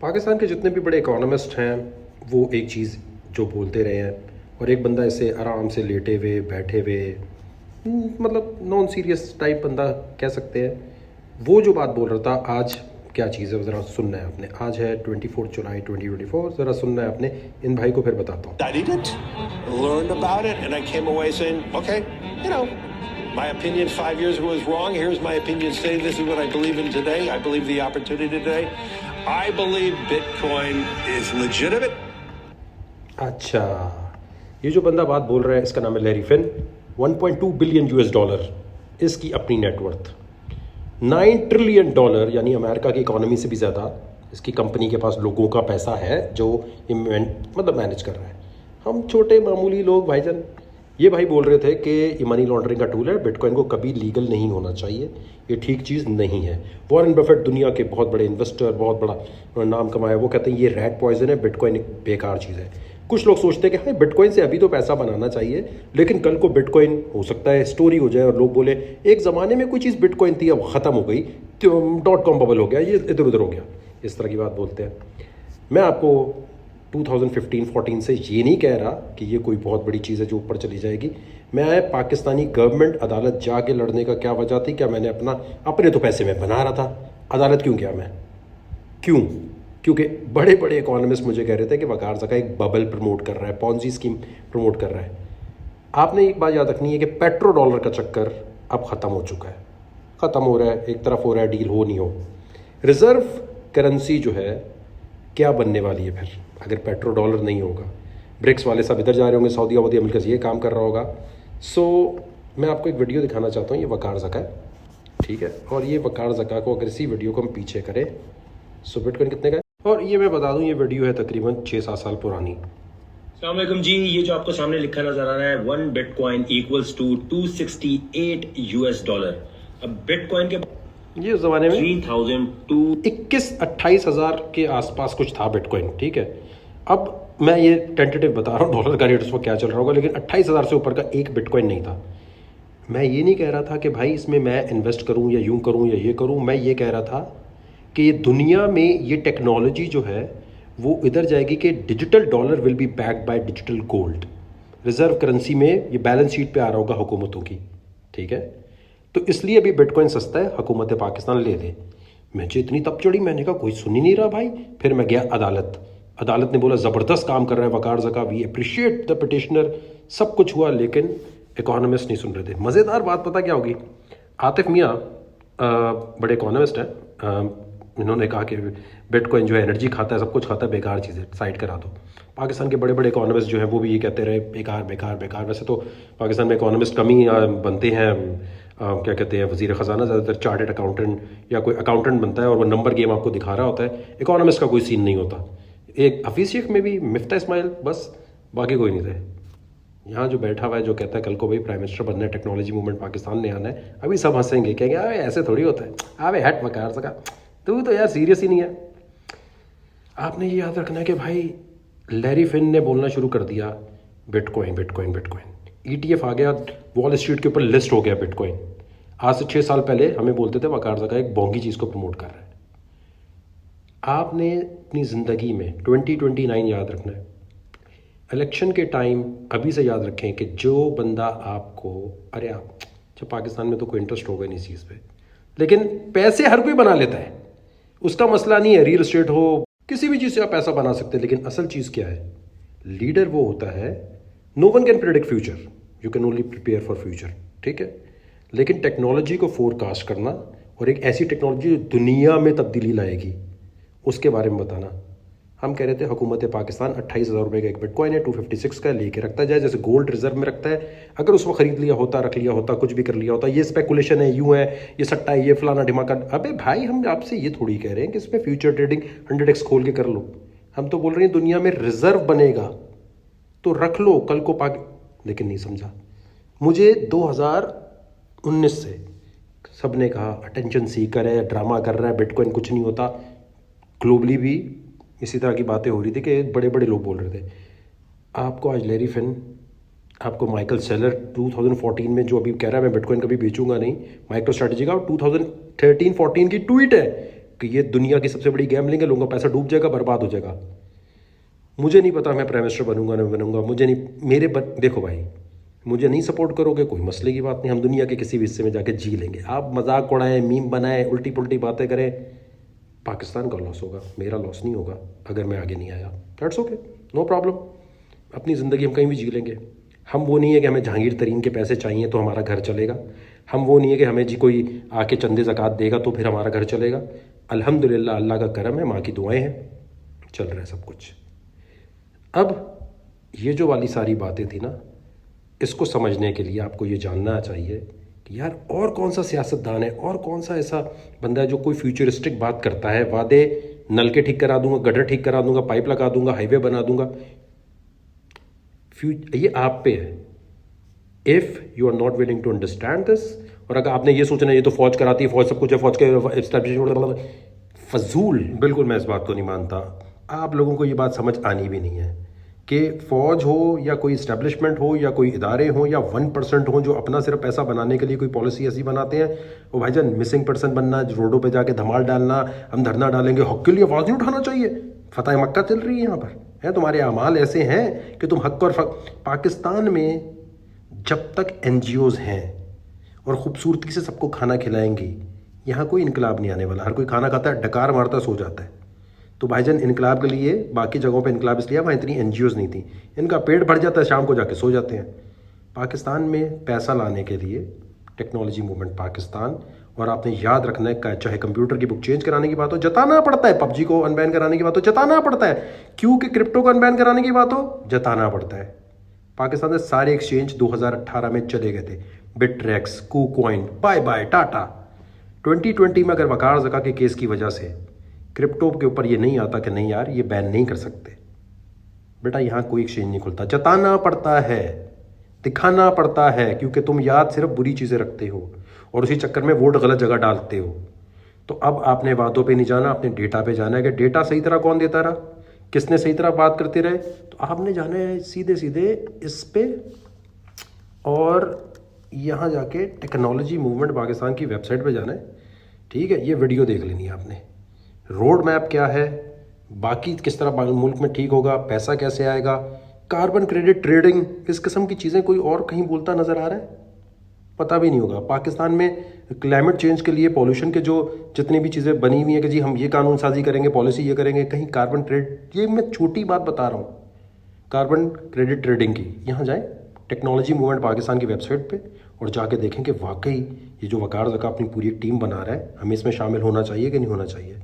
पाकिस्तान के जितने भी बड़े इकोनॉमिस्ट हैं वो एक चीज़ जो बोलते रहे हैं, और एक बंदा ऐसे आराम से लेटे हुए बैठे हुए मतलब नॉन सीरियस टाइप बंदा कह सकते हैं, वो जो बात बोल रहा था आज क्या चीज़ है ज़रा सुनना है आपने। आज है 24 जुलाई 2024, ज़रा सुनना है आपने। इन भाई को फिर बताता हूँ। Studied it, learned about it, and I came away saying, okay, you know, my opinion 5 years ago was wrong. Here's my opinion today. This is what I believe in today. I believe the opportunity today. I believe Bitcoin is legitimate. अच्छा, ये जो बंदा बात बोल रहा है इसका नाम है Larry Fink. 1.2 billion US dollar इसकी अपनी नेटवर्थ, 9 ट्रिलियन डॉलर यानी अमेरिका की इकोनॉमी से भी ज़्यादा इसकी कंपनी के पास लोगों का पैसा है जो मतलब मैनेज कर रहा है। हम छोटे मामूली लोग भाईजान, ये भाई बोल रहे थे कि ये मनी लॉन्ड्रिंग का टूल है, बिटकॉइन को कभी लीगल नहीं होना चाहिए, ये ठीक चीज़ नहीं है। वॉरेन बफेट दुनिया के बहुत बड़े इन्वेस्टर, बहुत बड़ा नाम कमाया, वो कहते हैं ये रेड पॉइजन है, बिटकॉइन एक बेकार चीज़ है। कुछ लोग सोचते हैं कि हाँ बिटकॉइन से अभी तो पैसा बनाना चाहिए, लेकिन कल को बिटकॉइन हो सकता है स्टोरी हो जाए और लोग बोले एक ज़माने में कोई चीज़ बिटकॉइन थी अब ख़त्म हो गई, .com बबल हो गया, ये इधर उधर हो गया, इस तरह की बात बोलते हैं। मैं आपको 2015-14 से ये नहीं कह रहा कि ये कोई बहुत बड़ी चीज़ है जो ऊपर चली जाएगी। मैं पाकिस्तानी गवर्नमेंट अदालत जाके लड़ने का क्या वजह थी? क्या मैंने अपने तो पैसे में बना रहा था, अदालत क्यों गया मैं? क्यों? क्योंकि बड़े बड़े इकोनॉमिस्ट मुझे कह रहे थे कि वकार ज़का एक बबल प्रमोट कर रहा है, पॉन्जी स्कीम प्रमोट कर रहा है। आपने एक बात याद रखनी है कि पेट्रो डॉलर का चक्कर अब ख़त्म हो चुका है, ख़त्म हो रहा है, एक तरफ हो रहा है, डील हो नहीं हो। रिज़र्व करेंसी जो है क्या बनने वाली है फिर अगर पेट्रो डॉलर नहीं होगा? ब्रिक्स वाले सब इधर जा रहे होंगे, सऊदी वऊदी मिलकर ये काम कर रहा होगा। सो मैं आपको एक वीडियो दिखाना चाहता हूँ, ये वकार ज़का है, ठीक है, और ये वकार ज़का को अगर इसी वीडियो को हम पीछे करें, सो बिटकॉइन कितने का है? और ये मैं बता दूं ये वीडियो है तकरीबन 6-7 साल पुरानी। अस्सलाम वालेकुम जी, ये जो आपको सामने लिखा नजर आ रहा है 1 bitcoin equals to 268 US dollar. अब बिटकॉइन के ये उस ज़माने में 21-28 हज़ार के आसपास कुछ था बिटकॉइन, ठीक है। अब मैं ये टेंटेटिव बता रहा हूँ डॉलर का रेट उस वक्त क्या चल रहा होगा, लेकिन 28 हज़ार से ऊपर का एक बिटकॉइन नहीं था। मैं ये नहीं कह रहा था कि भाई इसमें मैं इन्वेस्ट करूँ या यूँ करूँ या ये करूँ, मैं ये कह रहा था कि ये दुनिया में ये टेक्नोलॉजी जो है वो इधर जाएगी कि digital dollar will be backed by digital gold. Reserve currency में ये बैलेंस शीट पे आ रहा होगा हुकूमतों की, ठीक है। तो इसलिए अभी बिटकॉइन सस्ता है, हुकूमत पाकिस्तान ले ले। मुझे इतनी तब चढ़ी, मैंने कहा कोई सुन ही नहीं रहा भाई। फिर मैं गया अदालत ने बोला ज़बरदस्त काम कर रहा है Waqar Zaka, we appreciate the petitioner. सब कुछ हुआ, लेकिन इकोनॉमिस्ट नहीं सुन रहे थे। मज़ेदार बात पता क्या होगी? आतिफ मियाँ बड़े इकोनॉमिस्ट हैं, इन्होंने कहा कि बिटकॉइन जो है एनर्जी खाता है, सब कुछ खाता है, बेकार चीज़ है, साइड करा दो। पाकिस्तान के बड़े बड़े इकोनॉमिस्ट जो हैं वो भी ये कहते रहे बेकार बेकार बेकार। वैसे तो पाकिस्तान में इकोनॉमिस्ट कम ही बनते हैं, क्या कहते हैं, वज़ीर ख़जाना ज़्यादातर चार्टेड अकाउंटेंट या कोई अकाउंटेंट बनता है और वो नंबर गेम आपको दिखा रहा होता है। इकोनॉमिस्ट का कोई सीन नहीं होता। एक हफीज़ शेख में भी मिफ्ता इस्माइल, बस बाकी कोई नहीं थे। यहाँ जो बैठा हुआ है जो कहता है कल को भाई प्राइम मिनिस्टर बनना है, टेक्नोलॉजी मूवमेंट पाकिस्तान में आना है, अभी सब हंसेंगे, कहेंगे अरे ऐसे थोड़ी होता है, अबे हट वकार ज़का, तू तो यार सीरियस ही नहीं है। आपने ये याद रखना है कि भाई लैरी फिन ने बोलना शुरू कर दिया बिटकॉइन बिटकॉइन बिटकॉइन, ETF आ गया, वॉल स्ट्रीट के ऊपर लिस्ट हो गया बिटकॉइन। आज से 6 साल पहले हमें बोलते थे वकार ज़का एक बोंगी चीज़ को प्रमोट कर रहा है। आपने अपनी ज़िंदगी में 2029 याद रखना है, इलेक्शन के टाइम अभी से याद रखें कि जो बंदा आपको, अरे आप जब पाकिस्तान में तो कोई इंटरेस्ट होगा नहीं इस चीज़ पे, लेकिन पैसे हर कोई बना लेता है, उसका मसला नहीं है, रियल एस्टेट हो, किसी भी चीज़ से आप पैसा बना सकते हैं। लेकिन असल चीज़ क्या है? लीडर वो होता है, no one can predict future, you can only prepare for future, ठीक है। लेकिन टेक्नोलॉजी को फोरकास्ट करना और एक ऐसी टेक्नोलॉजी जो दुनिया में तब्दीली लाएगी उसके बारे में बताना। हम कह रहे थे हुकूमत पाकिस्तान 28,000 रुपये का एक बिटकॉइन है, 256 का लेके रखता जाए, जैसे गोल्ड रिजर्व में रखता है। अगर उसको ख़रीद लिया होता, रख लिया होता, कुछ भी कर लिया होता, ये स्पेकुलेशन है, यूँ है, ये सट्टा है, ये फलाना ढिमाका। अबे भाई हम आपसे ये थोड़ी कह रहे हैं कि इसमें फ्यूचर ट्रेडिंग 100x खोल के कर लो। हम तो बोल रहे हैं दुनिया में रिजर्व बनेगा तो रख लो कल को लेकिन नहीं समझा। मुझे 2019 से सब ने कहा अटेंशन सीकर है, ड्रामा कर रहा है, बिटकॉइन कुछ नहीं होता। ग्लोबली भी इसी तरह की बातें हो रही थी कि बड़े बड़े लोग बोल रहे थे। आपको आज लैरी फिन, आपको माइकल सेलर 2014 में जो अभी कह रहा है मैं बिटकॉइन कभी बेचूंगा नहीं, माइक्रो स्ट्रेटजी का 2013-14 की ट्वीट है कि ये दुनिया की सबसे बड़ी गैम्बलिंग है, लोगों का पैसा डूब जाएगा, बर्बाद हो जाएगा। मुझे नहीं पता मैं प्राइम मिनिस्टर बनूंगा नहीं बनूंगा, मुझे नहीं, देखो भाई, मुझे नहीं सपोर्ट करोगे कोई मसले की बात नहीं, हम दुनिया के किसी भी हिस्से में जाके जी लेंगे। आप मजाक उड़ाएं, मीम बनाएं, उल्टी पुल्टी बातें करें, पाकिस्तान का लॉस होगा, मेरा लॉस नहीं होगा अगर मैं आगे नहीं आया। दैट्स ओके, नो प्रॉब्लम, अपनी ज़िंदगी हम कहीं भी जी लेंगे। हम वो नहीं है कि हमें जहांगीर तरीन के पैसे चाहिए तो हमारा घर चलेगा। हम वो नहीं है कि हमें जी कोई आके चंदे ज़कात देगा तो फिर हमारा घर चलेगा। अल्हम्दुलिल्लाह, अल्लाह का करम है, माँ की दुआएं हैं, चल रहा है सब कुछ। अब ये जो वाली सारी बातें थी ना, इसको समझने के लिए आपको ये जानना चाहिए कि यार और कौन सा सियासतदान है और कौन सा ऐसा बंदा है जो कोई फ्यूचरिस्टिक बात करता है, वादे नलके ठीक करा दूंगा, गटर ठीक करा दूंगा, पाइप लगा दूंगा, हाईवे बना दूंगा। ये आप पे है, if you are not willing to understand this. और अगर आपने ये सोचना ये तो फौज कराती है, फौज सब कुछ है, फौज के एस्टैब्लिशमेंट, फजूल, बिल्कुल मैं इस बात को नहीं मानता। आप लोगों को ये बात समझ आनी भी नहीं है कि फौज हो या कोई इस्टेब्लिशमेंट हो या कोई इदारे हो या 1% हो जो अपना सिर्फ पैसा बनाने के लिए कोई पॉलिसी ऐसी बनाते हैं, वो भाईजान मिसिंग पर्सन बनना, रोडों पे जाके धमाल डालना, हम धरना डालेंगे, हक के लिए आवाज़ नहीं उठाना चाहिए, फतह मक्का चल रही है यहाँ पर है, तुम्हारे अमाल ऐसे हैं कि तुम हक और पाकिस्तान में जब तक NGOs हैं और ख़ूबसूरती से सबको खाना खिलाएंगी, यहाँ कोई इनकलाब नहीं आने वाला। हर कोई खाना खाता है, डकार मारता, सो जाता है। तो भाईजान इनकलाब के लिए बाकी जगहों पे इनकलाब इसलिए वहाँ इतनी NGOs नहीं थी, इनका पेट भर जाता है, शाम को जाके सो जाते हैं। पाकिस्तान में पैसा लाने के लिए टेक्नोलॉजी मूवमेंट पाकिस्तान, और आपने याद रखना है, चाहे कंप्यूटर की बुक चेंज कराने की बात हो, जताना पड़ता है, PUBG को अनबैन कराने की बात हो, जताना पड़ता है, क्योंकि क्रिप्टो को अनबैन कराने की बात हो, जताना पड़ता है। पाकिस्तान में सारे एक्सचेंज 2018 में चले गए थे, बिटरेक्स, KuCoin, बाय बाय टाटा। 2020 में अगर वकार ज़का के केस की वजह से क्रिप्टो के ऊपर ये नहीं आता कि नहीं यार ये बैन नहीं कर सकते, बेटा यहाँ कोई एक्सचेंज नहीं खुलता, जताना पड़ता है, दिखाना पड़ता है, क्योंकि तुम याद सिर्फ बुरी चीज़ें रखते हो और उसी चक्कर में वोट गलत जगह डालते हो। तो अब आपने बातों पे नहीं जाना, आपने डेटा पे जाना है कि डेटा सही तरह कौन देता रहा, किसने सही तरह बात करते रहे। तो आपने जाना है सीधे सीधे इस पे, और यहाँ जाके टेक्नोलॉजी मूवमेंट पाकिस्तान की वेबसाइट पे जाना है, ठीक है। ये वीडियो देख लेनी है आपने, रोड मैप क्या है, बाकी किस तरह मुल्क में ठीक होगा, पैसा कैसे आएगा, कार्बन क्रेडिट ट्रेडिंग, इस किस्म की चीज़ें कोई और कहीं बोलता नज़र आ रहा है, पता भी नहीं होगा। पाकिस्तान में क्लाइमेट चेंज के लिए पॉल्यूशन के जो जितनी भी चीज़ें बनी हुई हैं कि जी हम ये कानून साजी करेंगे, पॉलिसी ये करेंगे, कहीं कार्बन क्रेडिट, ये मैं छोटी बात बता रहा हूँ कार्बन क्रेडिट ट्रेडिंग की। यहाँ जाएँ टेक्नोलॉजी मूवमेंट पाकिस्तान की वेबसाइट पे और जाके देखें कि वाकई ये जो वकार ज़का अपनी पूरी टीम बना रहा है, हमें इसमें शामिल होना चाहिए कि नहीं होना चाहिए।